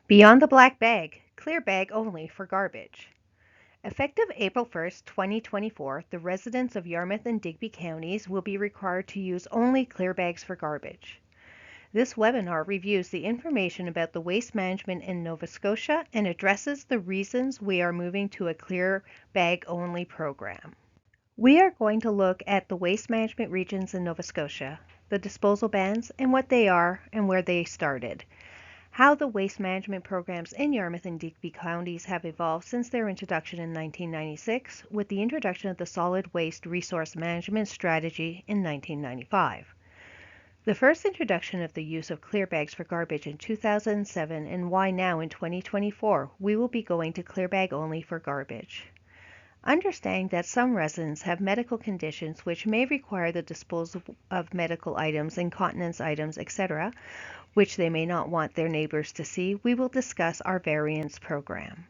Beyond the black bag, clear bag only for garbage. Effective April 1st, 2024, the residents of Yarmouth and Digby counties will be required to use only clear bags for garbage. This webinar reviews the information about the waste management in Nova Scotia and addresses the reasons we are moving to a clear bag only program. We are going to look at the waste management regions in Nova Scotia, the disposal bans and what they are and where they started, how the waste management programs in Yarmouth and Digby counties have evolved since their introduction in 1996 with the introduction of the Solid Waste Resource Management Strategy in 1995. The first introduction of the use of clear bags for garbage in 2007 and why now in 2024 we will be going to clear bag only for garbage. Understanding that some residents have medical conditions which may require the disposal of medical items, incontinence items, etc., which they may not want their neighbors to see, we will discuss our variance program.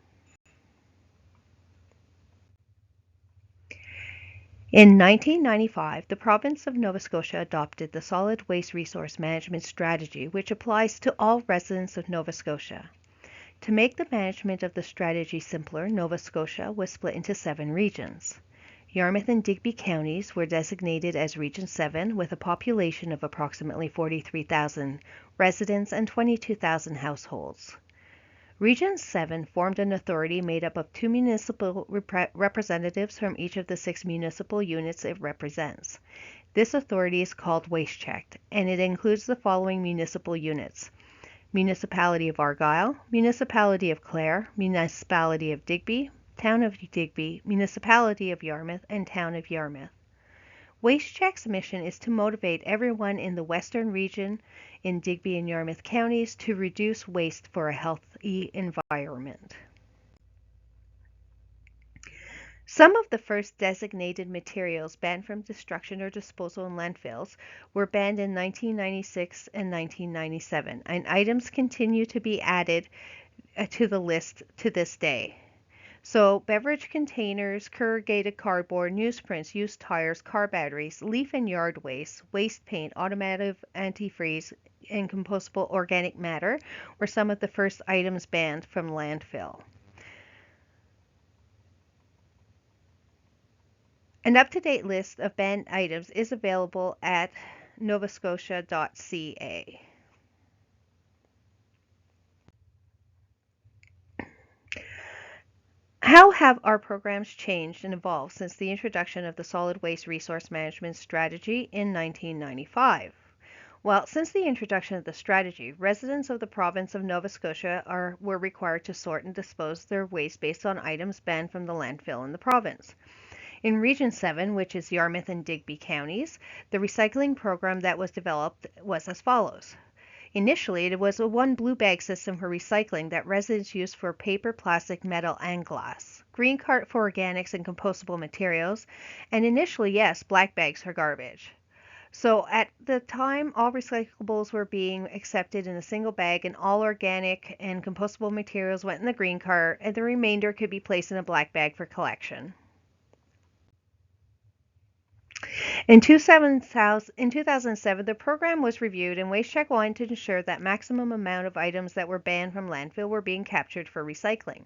In 1995, the province of Nova Scotia adopted the Solid Waste Resource Management Strategy, which applies to all residents of Nova Scotia. To make the management of the strategy simpler, Nova Scotia was split into 7 regions. Yarmouth and Digby counties were designated as Region 7 with a population of approximately 43,000 residents and 22,000 households. Region 7 formed an authority made up of 2 municipal representatives from each of the 6 municipal units it represents. This authority is called Waste Checked, and it includes the following municipal units: Municipality of Argyll, Municipality of Clare, Municipality of Digby, Town of Digby, Municipality of Yarmouth, and Town of Yarmouth. Waste Check's mission is to motivate everyone in the Western region in Digby and Yarmouth counties to reduce waste for a healthy environment. Some of the first designated materials banned from destruction or disposal in landfills were banned in 1996 and 1997, and items continue to be added to the list to this day. So beverage containers, corrugated cardboard, newsprints, used tires, car batteries, leaf and yard waste, waste paint, automotive antifreeze, and compostable organic matter were some of the first items banned from landfill. An up-to-date list of banned items is available at novascotia.ca. How have our programs changed and evolved since the introduction of the Solid Waste Resource Management Strategy in 1995? Well, since the introduction of the strategy, residents of the province of Nova Scotia were required to sort and dispose their waste based on items banned from the landfill in the province. In Region 7, which is Yarmouth and Digby counties, the recycling program that was developed was as follows. Initially, it was a one blue bag system for recycling that residents used for paper, plastic, metal, and glass, green cart for organics and compostable materials, and initially, yes, black bags for garbage. So at the time, all recyclables were being accepted in a single bag, and all organic and compostable materials went in the green cart, and the remainder could be placed in a black bag for collection. In 2007, the program was reviewed, and WasteCheck wanted to ensure that maximum amount of items that were banned from landfill were being captured for recycling.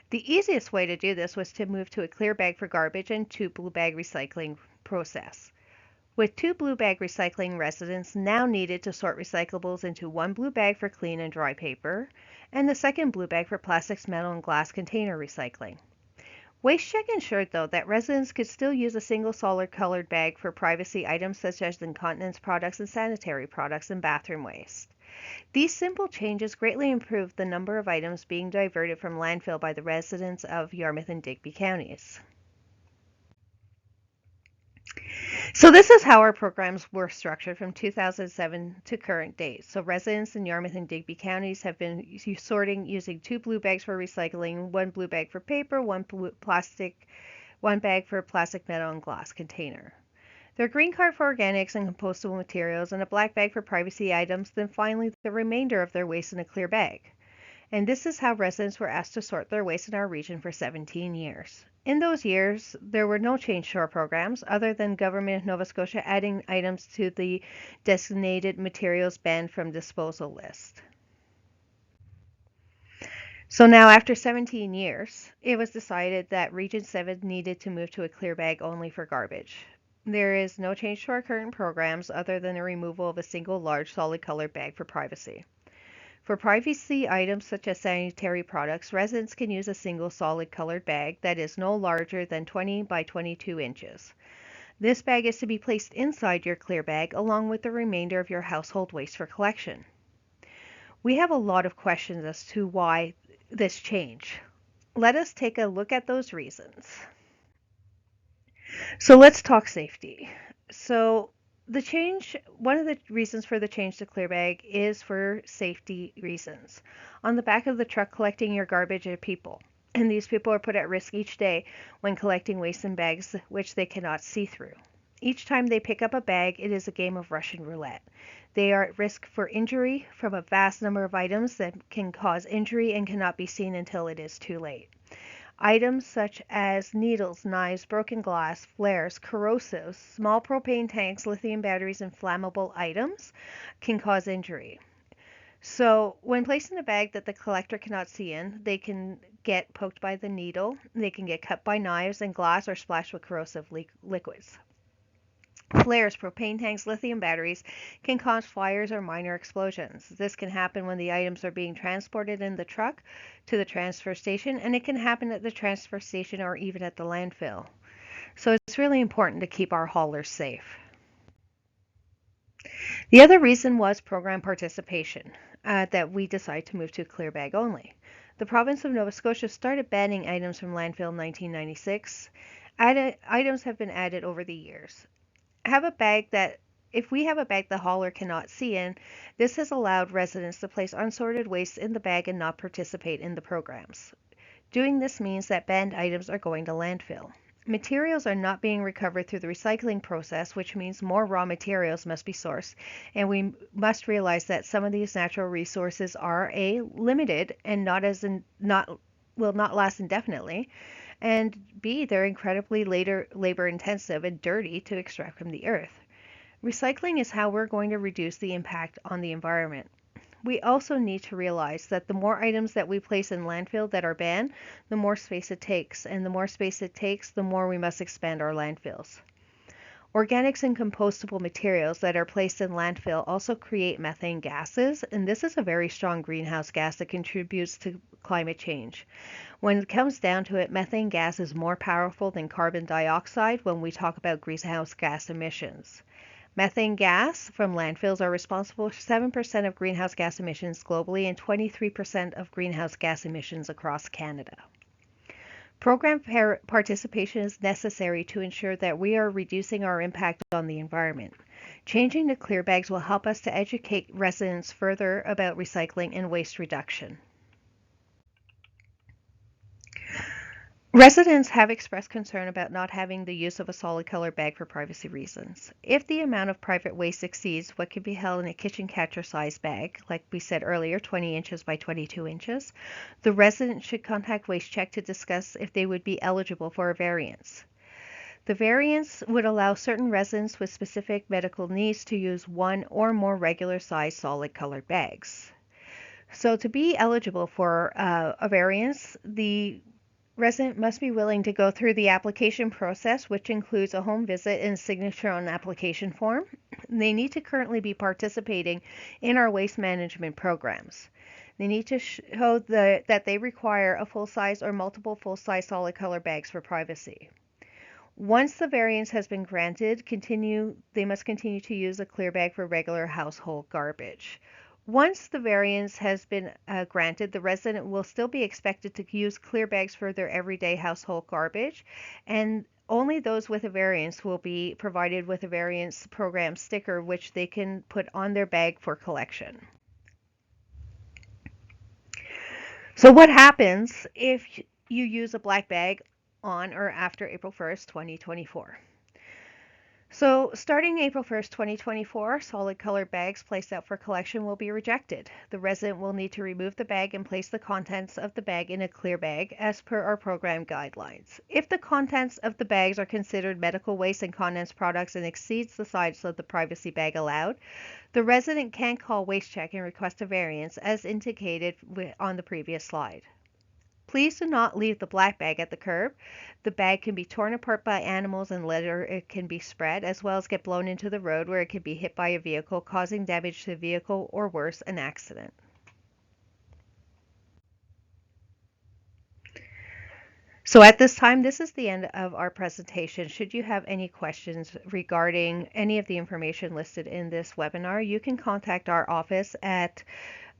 The easiest way to do this was to move to a clear bag for garbage and 2 blue bag recycling process. With 2 blue bag recycling, residents now needed to sort recyclables into 1 blue bag for clean and dry paper, and the second blue bag for plastics, metal, and glass container recycling. WasteCheck ensured, though, that residents could still use a single solid colored bag for privacy items such as incontinence products and sanitary products and bathroom waste. These simple changes greatly improved the number of items being diverted from landfill by the residents of Yarmouth and Digby counties. So this is how our programs were structured from 2007 to current date. So residents in Yarmouth and Digby counties have been sorting using 2 blue bags for recycling, 1 blue bag for paper, 1 bag for plastic, metal, and glass container. Their green card for organics and compostable materials, and a black bag for privacy items, then finally the remainder of their waste in a clear bag. And this is how residents were asked to sort their waste in our region for 17 years. In those years, there were no change to our programs other than Government of Nova Scotia adding items to the designated materials banned from disposal list. So now, after 17 years, it was decided that Region 7 needed to move to a clear bag only for garbage. There is no change to our current programs other than the removal of a single large solid colored bag for privacy. For privacy items such as sanitary products, residents can use a single solid colored bag that is no larger than 20 by 22 inches. This bag is to be placed inside your clear bag along with the remainder of your household waste for collection. We have a lot of questions as to why this change. Let us take a look at those reasons. So let's talk safety. So one of the reasons for the change to clear bag is for safety reasons. On the back of the truck collecting your garbage are people, and these people are put at risk each day when collecting waste in bags which they cannot see through. Each time they pick up a bag, it is a game of Russian roulette. They are at risk for injury from a vast number of items that can cause injury and cannot be seen until it is too late. Items such as needles, knives, broken glass, flares, corrosives, small propane tanks, lithium batteries, and flammable items can cause injury. So, when placed in a bag that the collector cannot see in, they can get poked by the needle, they can get cut by knives and glass, or splashed with corrosive liquids. Flares, propane tanks, lithium batteries can cause fires or minor explosions. This can happen when the items are being transported in the truck to the transfer station, and it can happen at the transfer station or even at the landfill. So it's really important to keep our haulers safe. The other reason was program participation, that we decided to move to clear bag only. The province of Nova Scotia started banning items from landfill in 1996. Items have been added over the years. If we have a bag the hauler cannot see in, this has allowed residents to place unsorted waste in the bag and not participate in the programs. Doing this means that banned items are going to landfill. Materials are not being recovered through the recycling process, which means more raw materials must be sourced, and we must realize that some of these natural resources are limited and will not last indefinitely, and B, they're incredibly labor intensive and dirty to extract from the earth. Recycling is how we're going to reduce the impact on the environment. We also need to realize that the more items that we place in landfill that are banned, the more space it takes, and the more space it takes, the more we must expand our landfills. Organics and compostable materials that are placed in landfill also create methane gases, and this is a very strong greenhouse gas that contributes to climate change. When it comes down to it, methane gas is more powerful than carbon dioxide when we talk about greenhouse gas emissions. Methane gas from landfills are responsible for 7% of greenhouse gas emissions globally and 23% of greenhouse gas emissions across Canada. Program participation is necessary to ensure that we are reducing our impact on the environment. Changing to clear bags will help us to educate residents further about recycling and waste reduction. Residents have expressed concern about not having the use of a solid color bag for privacy reasons. If the amount of private waste exceeds what can be held in a kitchen catcher size bag, like we said earlier, 20 inches by 22 inches, the resident should contact WasteCheck to discuss if they would be eligible for a variance. The variance would allow certain residents with specific medical needs to use one or more regular size solid colored bags. So to be eligible for a variance, the resident must be willing to go through the application process, which includes a home visit and signature on an application form. They need to currently be participating in our waste management programs. They need to show that they require a full-size or multiple full-size solid color bags for privacy. Once the variance has been granted, they must continue to use a clear bag for regular household garbage. Once the variance has been granted, the resident will still be expected to use clear bags for their everyday household garbage, and only those with a variance will be provided with a variance program sticker, which they can put on their bag for collection. So what happens if you use a black bag on or after April 1st, 2024? So starting April 1st, 2024, solid colored bags placed out for collection will be rejected. The resident will need to remove the bag and place the contents of the bag in a clear bag as per our program guidelines. If the contents of the bags are considered medical waste and condensed products and exceeds the size of the privacy bag allowed, the resident can call WasteCheck and request a variance as indicated on the previous slide. Please do not leave the black bag at the curb. The bag can be torn apart by animals and litter it can be spread, as well as get blown into the road where it can be hit by a vehicle, causing damage to the vehicle or worse, an accident. So at this time, this is the end of our presentation. Should you have any questions regarding any of the information listed in this webinar, you can contact our office at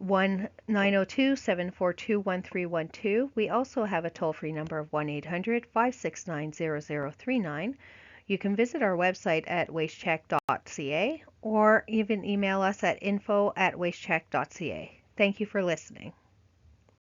1-902-742-1312. We also have a toll-free number of 1-800-569-0039. You can visit our website at wastecheck.ca or even email us at info@wastecheck.ca. Thank you for listening.